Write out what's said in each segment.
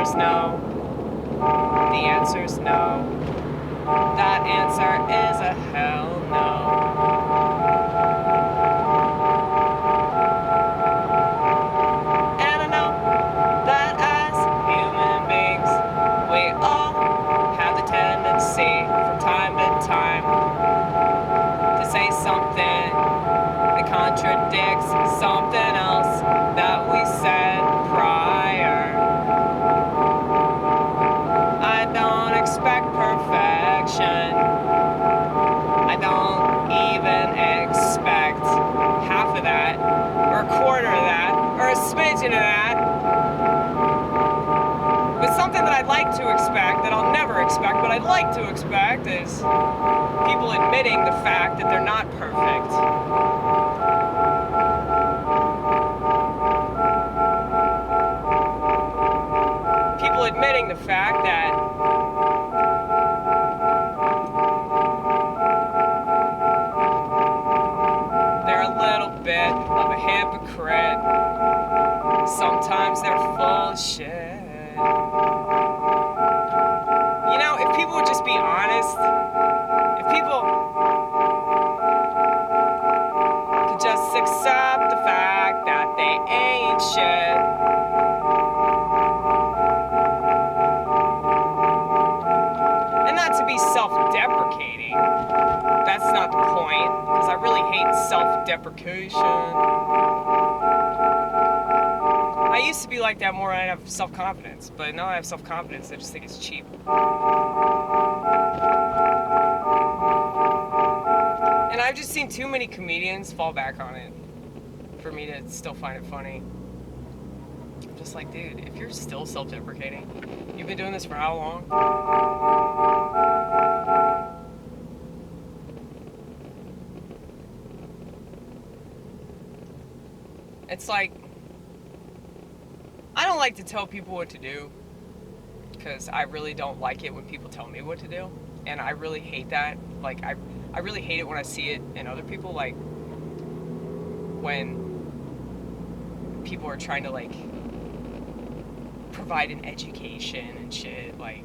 answer's no. The answer's no. That answer is a hell no. And I know that as human beings, we all have the tendency from time to time to say something that contradicts something else that we said prior. I don't expect perfection. I don't even expect half of that, or a quarter of that, or a smidgeon of that. But something that I'd like to expect, that I'll never expect, but I'd like to expect, is people admitting the fact that they're not perfect. People admitting the fact that they're a little bit of a hypocrite. Sometimes they're full of shit. You know, if people would just be honest, if people could just accept the fact that they ain't shit, and not to be self-deprecating, that's not the point, because I really hate self-deprecation. I used to be like that more when I have self-confidence, but now I have self-confidence, I just think it's cheap. And I've just seen too many comedians fall back on it for me to still find it funny. I'm just like, dude, if you're still self-deprecating, you've been doing this for how long? It's like, I don't like to tell people what to do, because I really don't like it when people tell me what to do, and I really hate that. Like, I really hate it when I see it in other people, like, when people are trying to, like, provide an education and shit. Like,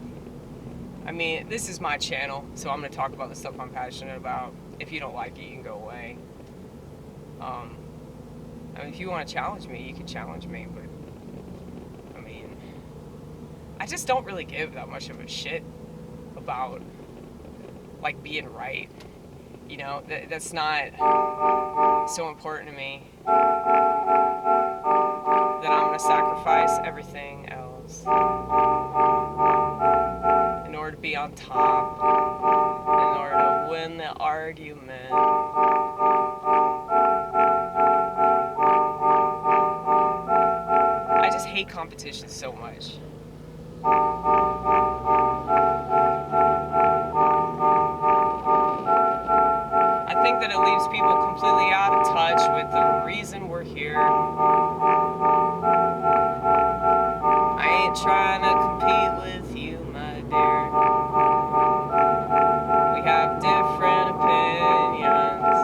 I mean, this is my channel, so I'm gonna talk about the stuff I'm passionate about. If you don't like it, you can go away. I mean, if you want to challenge me, you can challenge me, but I mean, I just don't really give that much of a shit about, like, being right. You know, that's not so important to me that I'm gonna sacrifice everything else in order to be on top, in order to win the argument. I just hate competition so much. I think that it leaves people completely out of touch with the reason we're here. I ain't trying to compete with you, my dear. We have different opinions.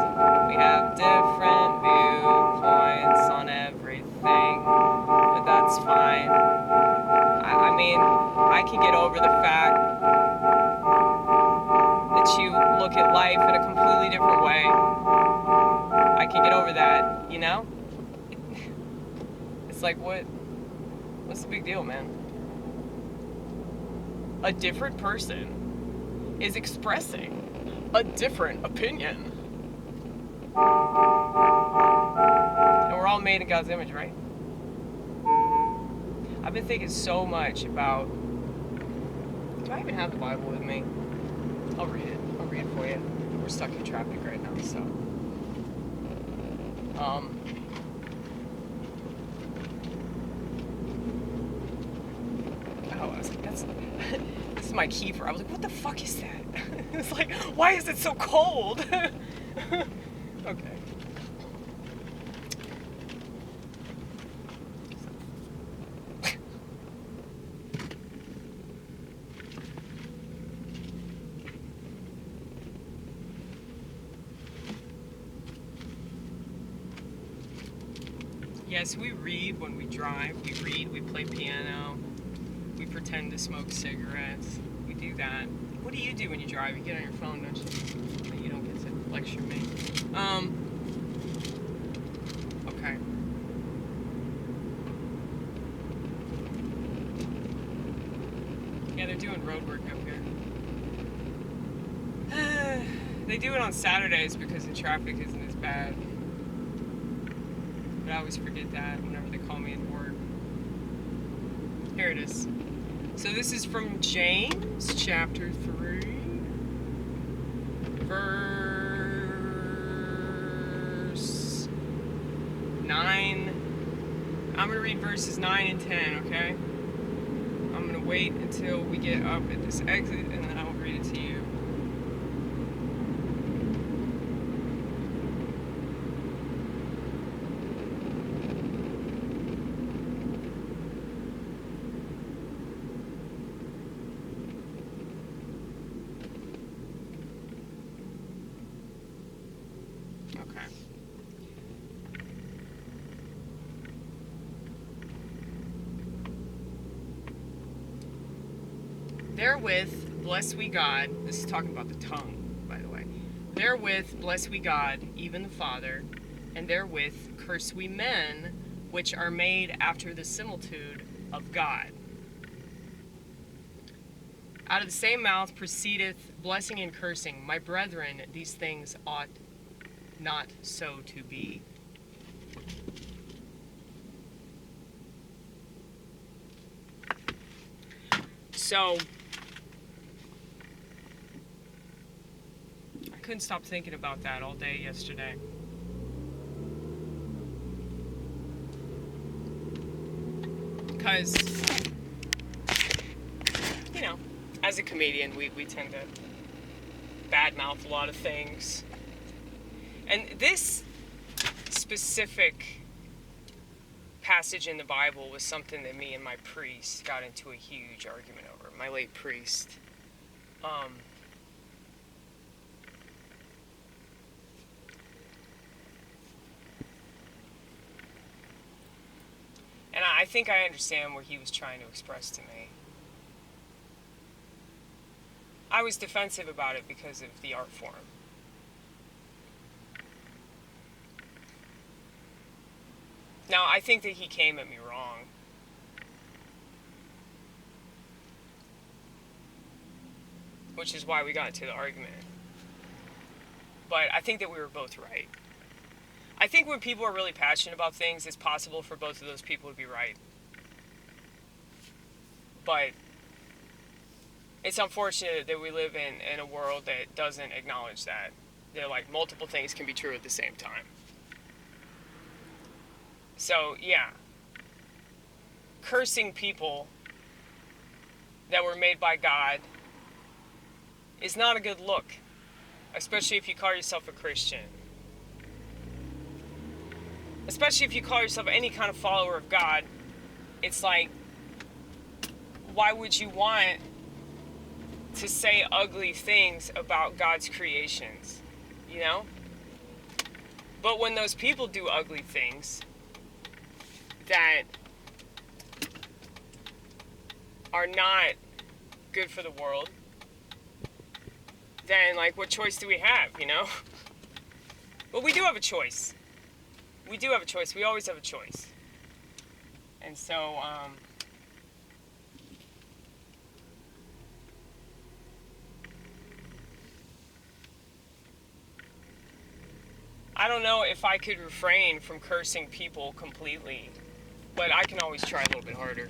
We have different viewpoints on everything. But that's fine. I mean, I can get over the fact that you look at life in a completely different way. I can get over that, you know? It's like, what's the big deal, man? A different person is expressing a different opinion. And we're all made in God's image, right? I've been thinking so much about... Do I even have the Bible with me? I'll read it. I'll read it for you. We're stuck in traffic right now, so... Oh, I was like, this is my kefir. I was like, what the fuck is that? It's like, why is it so cold? Okay. Yes, we read when we drive. We read, we play piano. We pretend to smoke cigarettes. We do that. What do you do when you drive? You get on your phone, don't you? But you don't get to lecture me. Okay. Yeah, they're doing road work up here. They do it on Saturdays because the traffic isn't as bad. But I always forget that whenever they call me at work. Here it is. So this is from James chapter 3, verse 9. I'm going to read verses 9 and 10, okay? I'm going to wait until we get up at this exit and then I'll read it to you. Okay. Therewith bless we God. This is talking about the tongue, by the way. Therewith bless we God, even the Father, and therewith curse we men, which are made after the similitude of God. Out of the same mouth proceedeth blessing and cursing. My brethren, these things ought not so to be. So, I couldn't stop thinking about that all day yesterday. Because, you know, as a comedian, we tend to badmouth a lot of things. And this specific passage in the Bible was something that me and my priest got into a huge argument over. My late priest. And I think I understand what he was trying to express to me. I was defensive about it because of the art form. Now, I think that he came at me wrong. Which is why we got into the argument. But I think that we were both right. I think when people are really passionate about things, it's possible for both of those people to be right. But it's unfortunate that we live in a world that doesn't acknowledge that. That like multiple things can be true at the same time. So, yeah. Cursing people that were made by God is not a good look. Especially if you call yourself a Christian. Especially if you call yourself any kind of follower of God. It's like, why would you want to say ugly things about God's creations? You know? But when those people do ugly things that are not good for the world, then, like, what choice do we have, you know? But we do have a choice. We do have a choice. We always have a choice. And so, I don't know if I could refrain from cursing people completely, but I can always try a little bit harder.